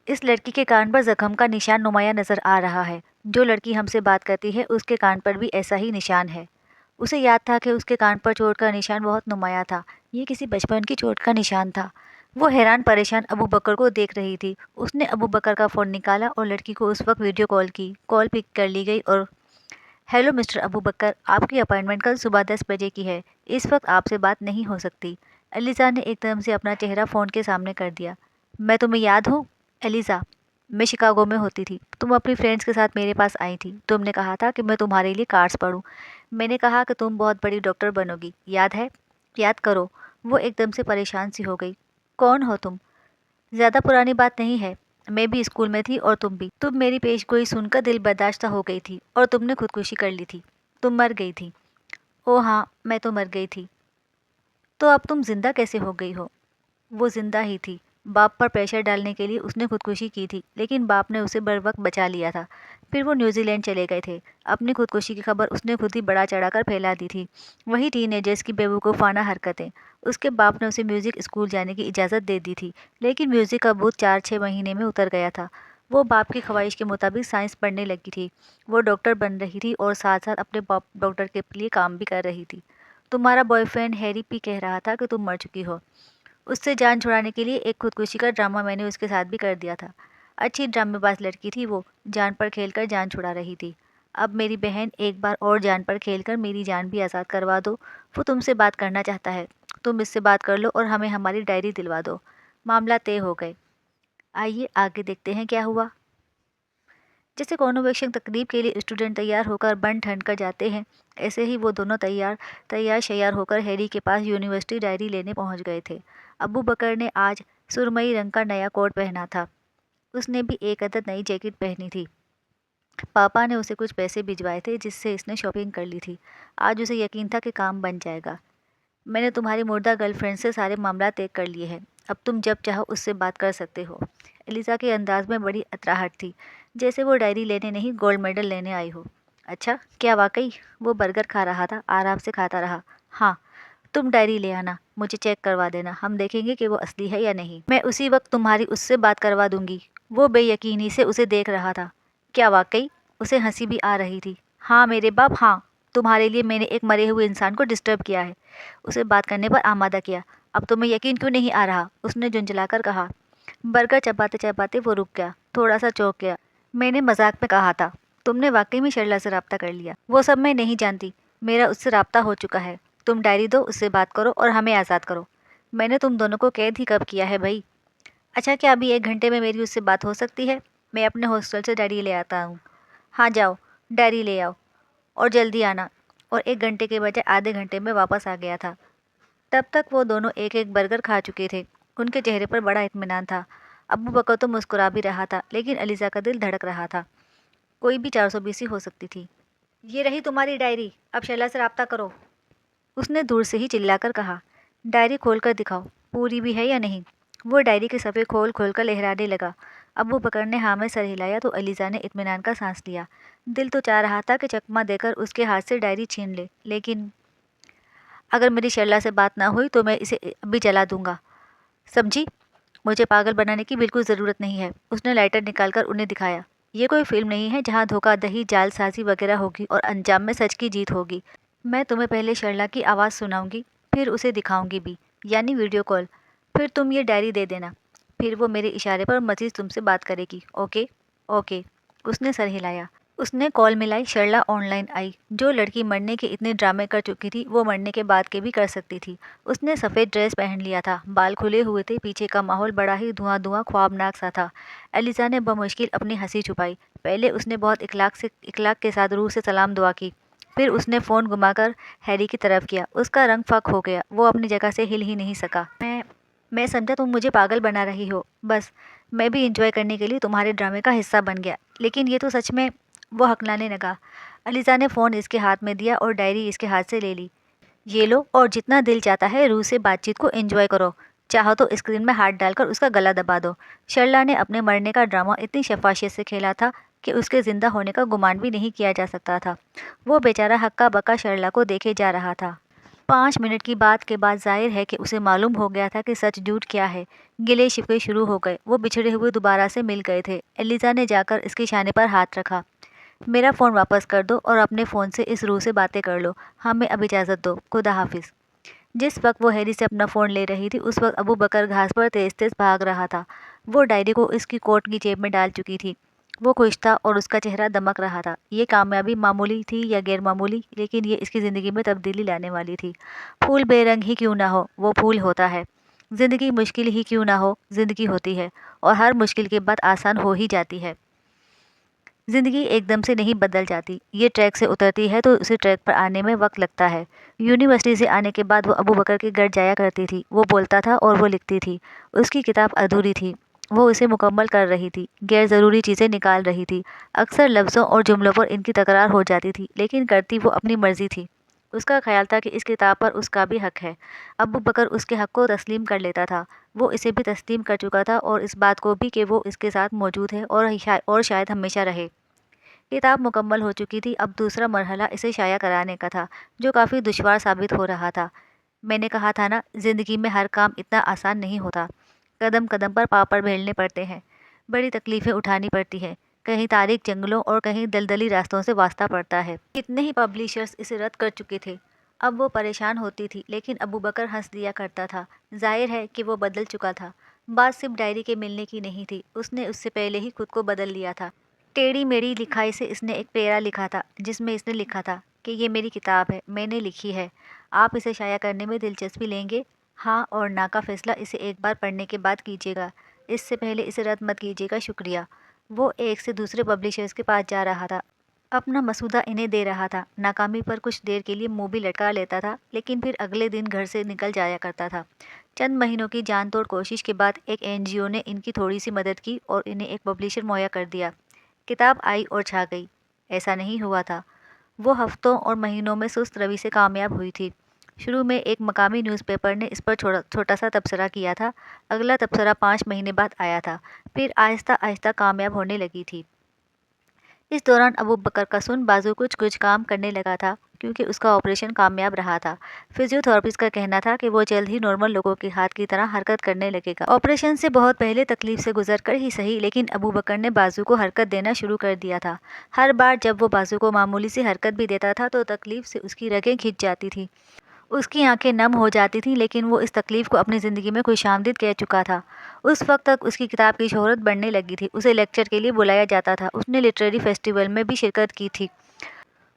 इस लड़की के कान पर जख्म का निशान नुमाया नजर आ रहा है। जो लड़की हमसे बात करती है उसके कान पर भी ऐसा ही निशान है। उसे याद था कि उसके कान पर चोट का निशान बहुत नुमाया था। ये किसी बचपन की चोट का निशान था। वो हैरान परेशान अबू बकर को देख रही थी। उसने अबू बकर का फ़ोन निकाला और लड़की को उस वक्त वीडियो कॉल की। कॉल पिक कर ली गई और हेलो मिस्टर अबू बकर, आपकी अपॉइंटमेंट कल सुबह 10 बजे की है। इस वक्त आपसे बात नहीं हो सकती। एलिज़ा ने एकदम से अपना चेहरा फ़ोन के सामने कर दिया। मैं तुम्हें याद हूँ एलिज़ा? मैं शिकागो में होती थी। तुम अपनी फ्रेंड्स के साथ मेरे पास आई थी। तुमने कहा था कि मैं तुम्हारे लिए कार्ड्स पढूं। मैंने कहा कि तुम बहुत बड़ी डॉक्टर बनोगी, याद है? याद करो। वो एकदम से परेशान सी हो गई। कौन हो तुम? ज़्यादा पुरानी बात नहीं है। मैं भी स्कूल में थी और तुम भी। तुम मेरी पेशगोई सुनकर दिल बर्दाश्त हो गई थी और तुमने खुदकुशी कर ली थी। तुम मर गई थी। ओ हाँ, मैं तो मर गई थी। तो अब तुम जिंदा कैसे हो गई हो? वो जिंदा ही थी। बाप पर प्रेशर डालने के लिए उसने खुदकुशी की थी, लेकिन बाप ने उसे बर वक्त बचा लिया था। फिर वो न्यूजीलैंड चले गए थे। अपनी खुदकुशी की खबर उसने खुद ही बढ़ा चढ़ाकर फैला दी थी। वही टीनेजर्स की बेवकूफ़ाना हरकतें। उसके बाप ने उसे म्यूज़िक स्कूल जाने की इजाज़त दे दी थी, लेकिन म्यूज़िक का भूत 4-6 महीने में उतर गया था। वो बाप की ख्वाहिश के मुताबिक साइंस पढ़ने लगी थी। वो डॉक्टर बन रही थी और साथ साथ अपने बाप डॉक्टर के लिए काम भी कर रही थी। तुम्हारा बॉयफ्रेंड हैरी पी कह रहा था कि तुम मर चुकी हो। उससे जान छुड़ाने के लिए एक खुदकुशी का ड्रामा मैंने उसके साथ भी कर दिया था। अच्छी ड्रामेबाज लड़की थी वो, जान पर खेलकर जान छुड़ा रही थी। अब मेरी बहन एक बार और जान पर खेलकर मेरी जान भी आज़ाद करवा दो। वो तुमसे बात करना चाहता है। तुम इससे बात कर लो और हमें हमारी डायरी दिलवा दो। मामला तय हो गए। आइए आगे देखते हैं क्या हुआ। जैसे कॉन्वोकेशन तकरीब के लिए स्टूडेंट तैयार होकर बन ठन कर जाते हैं, ऐसे ही वो दोनों तैयार तैयार शैयार होकर हैरी के पास यूनिवर्सिटी डायरी लेने पहुंच गए थे। अबू बकर ने आज सुरमई रंग का नया कोट पहना था। उसने भी एक अदद नई जैकेट पहनी थी। पापा ने उसे कुछ पैसे भिजवाए थे जिससे इसने शॉपिंग कर ली थी। आज उसे यकीन था कि काम बन जाएगा। मैंने तुम्हारी मुर्दा गर्लफ्रेंड से सारे मामला तय कर लिए हैं। अब तुम जब चाहो उससे बात कर सकते हो। एलिज़ा के अंदाज में बड़ी अतराहट थी, जैसे वो डायरी लेने नहीं गोल्ड मेडल लेने आई हो। अच्छा, क्या वाकई? वो बर्गर खा रहा था, आराम से खाता रहा। हाँ, तुम डायरी ले आना, मुझे चेक करवा देना, हम देखेंगे कि वो असली है या नहीं। मैं उसी वक्त तुम्हारी उससे बात करवा दूंगी। वो बेयकीनी से उसे देख रहा था। क्या वाकई? उसे हंसी भी आ रही थी। हाँ मेरे बाप, हाँ। तुम्हारे लिए मैंने एक मरे हुए इंसान को डिस्टर्ब किया है, उसे बात करने पर आमादा किया। अब तुम्हें यकीन क्यों नहीं आ रहा? उसने झुंझलाकर कहा। बर्गर चबाते चबाते वो रुक गया, थोड़ा सा चौंक गया। मैंने मजाक में कहा था। तुमने वाकई में शर्ला से राब्ता कर लिया? वो सब मैं नहीं जानती। मेरा उससे राब्ता हो चुका है। तुम डायरी दो, उससे बात करो और हमें आज़ाद करो। मैंने तुम दोनों को कैद ही कब किया है भाई? अच्छा, क्या अभी 1 घंटे में मेरी उससे बात हो सकती है? मैं अपने हॉस्टल से डायरी ले आता हूँ। हाँ जाओ, डायरी ले आओ और जल्दी आना। और 1 घंटे के बजाय आधे घंटे में वापस आ गया था। तब तक वो दोनों एक एक बर्गर खा चुके थे। उनके चेहरे पर बड़ा इत्मीनान था। अबू बकर तो मुस्कुरा भी रहा था, लेकिन अलीज़ा का दिल धड़क रहा था। कोई भी 420 ही हो सकती थी। ये रही तुम्हारी डायरी, अब शैला से राब्ता करो, उसने दूर से ही चिल्लाकर कहा। डायरी खोलकर दिखाओ, पूरी भी है या नहीं? वो डायरी के सफ़े खोल खोल कर लहराने लगा। अबू बकर ने हाँ में सर हिलाया तो अलीज़ा ने इत्मीनान का सांस लिया। दिल तो चाह रहा था कि चकमा देकर उसके हाथ से डायरी छीन ले, लेकिन अगर मेरी शर्ला से बात ना हुई तो मैं इसे अभी जला दूंगा, समझी? मुझे पागल बनाने की बिल्कुल ज़रूरत नहीं है। उसने लाइटर निकालकर उन्हें दिखाया। ये कोई फिल्म नहीं है जहाँ धोखाधड़ी, जालसाजी वगैरह होगी और अंजाम में सच की जीत होगी। मैं तुम्हें पहले शर्ला की आवाज़ सुनाऊंगी, फिर उसे दिखाऊंगी भी, यानी वीडियो कॉल। फिर तुम ये डायरी दे देना। फिर वो मेरे इशारे पर मज़ीद तुमसे बात करेगी। ओके? ओके। उसने सर हिलाया। उसने कॉल मिलाई। शर्ला ऑनलाइन आई। जो लड़की मरने के इतने ड्रामे कर चुकी थी, वो मरने के बाद के भी कर सकती थी। उसने सफ़ेद ड्रेस पहन लिया था, बाल खुले हुए थे, पीछे का माहौल बड़ा ही धुआं धुआं ख्वाबनाक सा था। एलिज़ा ने बमुश्किल अपनी हंसी छुपाई। पहले उसने बहुत इखलाक के साथ रूह से सलाम दुआ की। फिर उसने फ़ोन घुमाकर हैरी की तरफ किया। उसका रंग फक हो गया, वो अपनी जगह से हिल ही नहीं सका। मैं समझा तुम मुझे पागल बना रही हो, बस मैं भी इंजॉय करने के लिए तुम्हारे ड्रामे का हिस्सा बन गया, लेकिन ये तो सच में। वो हकलाने लगा। अलीज़ा ने फ़ोन इसके हाथ में दिया और डायरी इसके हाथ से ले ली। ये लो, और जितना दिल चाहता है रूह से बातचीत को एंजॉय करो। चाहो तो स्क्रीन में हाथ डालकर उसका गला दबा दो। शर्ला ने अपने मरने का ड्रामा इतनी शफाशियत से खेला था कि उसके ज़िंदा होने का गुमान भी नहीं किया जा सकता था। वो बेचारा हक्का बक्का शर्ला को देखे जा रहा था। 5 मिनट की बात के बाद ज़ाहिर है कि उसे मालूम हो गया था कि सच झूठ क्या है। गिले शिकवे शुरू हो गए। वो बिछड़े हुए दोबारा से मिल गए थे। एलिज़ा ने जाकर इसके शाने पर हाथ रखा। मेरा फ़ोन वापस कर दो और अपने फ़ोन से इस रूह से बातें कर लो। हमें अब इजाज़त दो। खुदा हाफिज़। जिस वक्त वो हैरी से अपना फ़ोन ले रही थी उस वक्त अबू बकर घास पर तेज़ तेज़ भाग रहा था। वो डायरी को इसकी कोट की जेब में डाल चुकी थी। वो खुश था और उसका चेहरा दमक रहा था। ये कामयाबी मामूली थी या गैर मामूली, लेकिन ये इसकी ज़िंदगी में तब्दीली लाने वाली थी। फूल बेरंग ही क्यों ना हो, वो फूल होता है। ज़िंदगी मुश्किल ही क्यों ना हो, ज़िंदगी होती है। और हर मुश्किल के बाद आसान हो ही जाती है। ज़िंदगी एकदम से नहीं बदल जाती। ये ट्रैक से उतरती है तो उसे ट्रैक पर आने में वक्त लगता है। यूनिवर्सिटी से आने के बाद वो अबू बकर के घर जाया करती थी। वो बोलता था और वो लिखती थी। उसकी किताब अधूरी थी। वो उसे मुकम्मल कर रही थी, गैर ज़रूरी चीज़ें निकाल रही थी। अक्सर लफ्ज़ों और जुमलों पर इनकी तकरार हो जाती थी, लेकिन करती वो अपनी मर्ज़ी थी। उसका ख्याल था कि इस किताब पर उसका भी हक है। अबू बकर उसके हक को तस्लीम कर लेता था। वो इसे भी तस्लीम कर चुका था और इस बात को भी कि वो इसके साथ मौजूद है और शायद हमेशा रहे। किताब मुकम्मल हो चुकी थी। अब दूसरा मरहला इसे शाया कराने का था, जो काफ़ी दुश्वार साबित हो रहा था। मैंने कहा था ना, ज़िंदगी में हर काम इतना आसान नहीं होता। कदम कदम पर पापड़ बेलने पड़ते हैं, बड़ी तकलीफ़ें उठानी पड़ती हैं। कहीं तारीक जंगलों और कहीं दलदली रास्तों से वास्ता पड़ता है। कितने ही पब्लिशर्स इसे रद्द कर चुके थे। अब वो परेशान होती थी, लेकिन अबू बकर हंस दिया करता था। जाहिर है कि वो बदल चुका था। बात सिर्फ डायरी के मिलने की नहीं थी, उसने उससे पहले ही खुद को बदल लिया था। टेढ़ी मेढ़ी लिखाई से इसने एक पेरा लिखा था, जिसमें इसने लिखा था कि ये मेरी किताब है, मैंने लिखी है। आप इसे शाया करने में दिलचस्पी लेंगे? हाँ और ना का फैसला इसे एक बार पढ़ने के बाद कीजिएगा। इससे पहले इसे रद्द मत कीजिएगा, शुक्रिया। वो एक से दूसरे पब्लिशर्स के पास जा रहा था, अपना मसूदा इन्हें दे रहा था। नाकामी पर कुछ देर के लिए मुंह भी लटका लेता था, लेकिन फिर अगले दिन घर से निकल जाया करता था। चंद महीनों की जान तोड़ कोशिश के बाद एक एनजीओ ने इनकी थोड़ी सी मदद की और इन्हें एक पब्लिशर मुहैया कर दिया। किताब आई और छा गई। ऐसा नहीं हुआ था। वो हफ्तों और महीनों में सुस्त रवि से कामयाब हुई थी। शुरू में एक मकामी न्यूज़पेपर ने इस पर छोटा सा तबसरा किया था। अगला तबसरा 5 महीने बाद आया था। फिर आहिस्ता आहिस्ता कामयाब होने लगी थी। इस दौरान अबू बकर का सुन बाजू कुछ कुछ काम करने लगा था, क्योंकि उसका ऑपरेशन कामयाब रहा था। फिजियोथेरेपिस्ट का कहना था कि वो जल्द ही नॉर्मल लोगों के हाथ की तरह हरकत करने लगेगा। ऑपरेशन से बहुत पहले तकलीफ से गुजर कर ही सही, लेकिन अबू बकर ने बाजू को हरकत देना शुरू कर दिया था। हर बार जब वो बाजू को मामूली सी हरकत भी देता था तो तकलीफ से उसकी रगें खिंच जाती थी, उसकी आंखें नम हो जाती थीं, लेकिन वो इस तकलीफ को अपनी ज़िंदगी में खुशामदीद कह चुका था। उस वक्त तक उसकी किताब की शोहरत बढ़ने लगी थी। उसे लेक्चर के लिए बुलाया जाता था। उसने लिटरेरी फेस्टिवल में भी शिरकत की थी।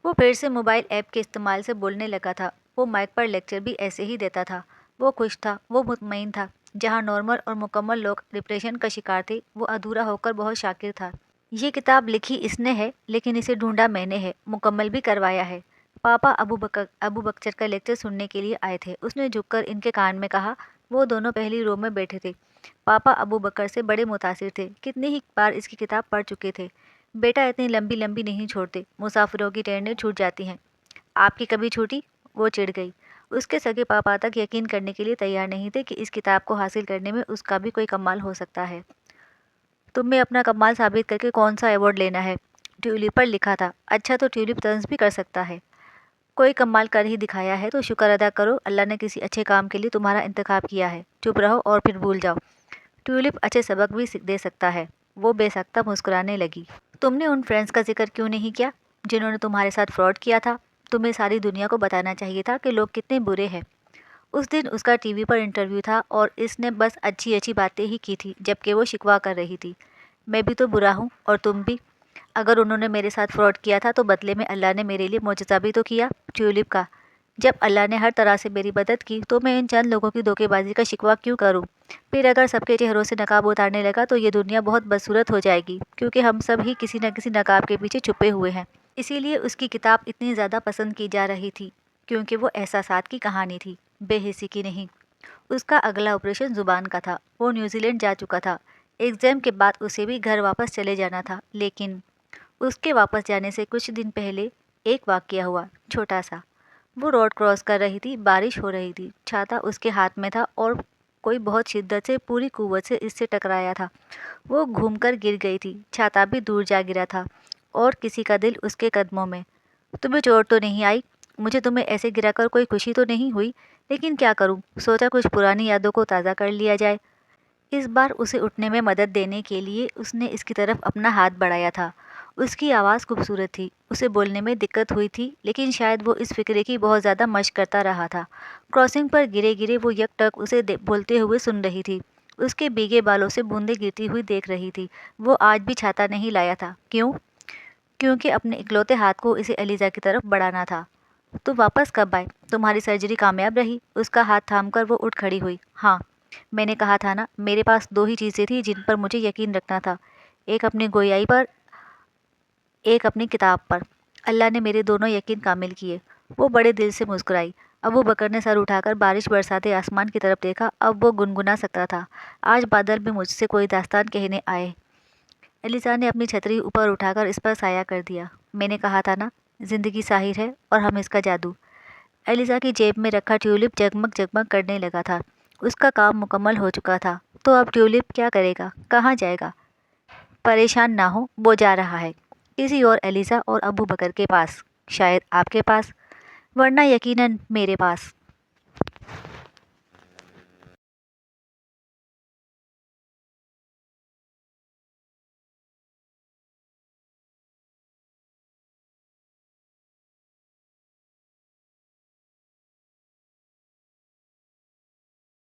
वो फिर से मोबाइल ऐप के इस्तेमाल से बोलने लगा था। वो माइक पर लेक्चर भी ऐसे ही देता था। वो खुश था, वो मुतमईन था। जहाँ नॉर्मल और मुकम्मल लोग डिप्रेशन का शिकार थे, वो अधूरा होकर बहुत शाकिर था। ये किताब लिखी इसने है, लेकिन इसे ढूंढा मैंने है, मुकम्मल भी करवाया है। पापा अबू बक्चर का लेक्चर सुनने के लिए आए थे। उसने झुककर इनके कान में कहा। वो दोनों पहली रो में बैठे थे। पापा अबू बकर से बड़े मुतासिर थे। कितनी ही बार इसकी किताब पढ़ चुके थे। बेटा इतनी लंबी लंबी नहीं छोड़ते, मुसाफिरों की ट्रेनें छूट जाती हैं। आपकी कभी छूटी? वो चिढ़ गई। उसके सगे पापा तक यकीन करने के लिए तैयार नहीं थे कि इस किताब को हासिल करने में उसका भी कोई कमाल हो सकता है। तुम्हें अपना कमाल साबित करके कौन सा अवार्ड लेना है? ट्यूलिप पर लिखा था। अच्छा तो ट्यूलिप तंज भी कर सकता है। कोई कमाल कर ही दिखाया है तो शुक्र अदा करो, अल्लाह ने किसी अच्छे काम के लिए तुम्हारा इंतखाब किया है। चुप रहो और फिर भूल जाओ। ट्यूलिप अच्छे सबक भी दे सकता है। वो बेसख्ता मुस्कुराने लगी। तुमने उन फ्रेंड्स का जिक्र क्यों नहीं किया जिन्होंने तुम्हारे साथ फ्रॉड किया था? तुम्हें सारी दुनिया को बताना चाहिए था कि लोग कितने बुरे हैं। उस दिन उसका टीवी पर इंटरव्यू था और इसने बस अच्छी अच्छी बातें ही की थी, जबकि वो शिकवा कर रही थी। मैं भी तो बुरा हूँ और तुम भी। अगर उन्होंने मेरे साथ फ्रॉड किया था तो बदले में अल्लाह ने मेरे लिए मुआजिज़ा भी तो किया। ट्यूलिप का, जब अल्लाह ने हर तरह से मेरी मदद की तो मैं इन चंद लोगों की धोखेबाजी का शिकवा क्यों करूं? फिर अगर सबके चेहरों से नकाब उतारने लगा तो ये दुनिया बहुत बदसूरत हो जाएगी, क्योंकि हम सब ही किसी न किसी नकाब के पीछे छुपे हुए हैं। इसीलिए उसकी किताब इतनी ज़्यादा पसंद की जा रही थी, क्योंकि वो एहसासात की कहानी थी, बेहिसी की नहीं। उसका अगला ऑपरेशन ज़ुबान का था। वो न्यूजीलैंड जा चुका था। एग्ज़ाम के बाद उसे भी घर वापस चले जाना था, लेकिन उसके वापस जाने से कुछ दिन पहले एक वाक़या हुआ, छोटा सा। वो रोड क्रॉस कर रही थी, बारिश हो रही थी, छाता उसके हाथ में था और कोई बहुत शिद्दत से पूरी कुव्वत से इससे टकराया था। वो घूमकर गिर गई थी, छाता भी दूर जा गिरा था और किसी का दिल उसके कदमों में। तुम्हें चोट तो नहीं आई? मुझे तुम्हें ऐसे गिराकर कोई खुशी तो नहीं हुई, लेकिन क्या करूं, सोचा कुछ पुरानी यादों को ताज़ा कर लिया जाए। इस बार उसे उठने में मदद देने के लिए उसने इसकी तरफ अपना हाथ बढ़ाया था। उसकी आवाज़ खूबसूरत थी, उसे बोलने में दिक्कत हुई थी, लेकिन शायद वो इस फिक्रे की बहुत ज़्यादा मशक करता रहा था। क्रॉसिंग पर गिरे गिरे वो यकटक उसे बोलते हुए सुन रही थी। उसके भीगे बालों से बूंदें गिरती हुई देख रही थी। वो आज भी छाता नहीं लाया था। क्यों? क्योंकि अपने इकलौते हाथ को इसे एलिजा की तरफ बढ़ाना था। तुम वापस कब आए? तुम्हारी सर्जरी कामयाब रही? उसका हाथ थामकर वो उठ खड़ी हुई। हाँ, मैंने कहा था ना, मेरे पास 2 ही चीज़ें थी जिन पर मुझे यकीन रखना था। एक अपनी गोयाई पर, एक अपनी किताब पर। अल्लाह ने मेरे दोनों यकीन कामिल किए। वो बड़े दिल से मुस्कुराई। अबू बकर ने सर उठाकर बारिश बरसाते आसमान की तरफ देखा। अब वो गुनगुना सकता था। आज बादल भी मुझसे कोई दास्तान कहने आए। एलिसा ने अपनी छतरी ऊपर उठाकर इस पर साया कर दिया। मैंने कहा था ना, जिंदगी साहिर है और हम इसका जादू। एलिसा की जेब में रखा ट्यूलिप जगमग जगमग करने लगा था। उसका काम मुकम्मल हो चुका था। तो अब ट्यूलिप क्या करेगा? कहाँ जाएगा? परेशान ना हो, वो जा रहा है किसी और एलिसा और अबू बकर के पास। शायद आपके पास, वरना यकीनन मेरे पास।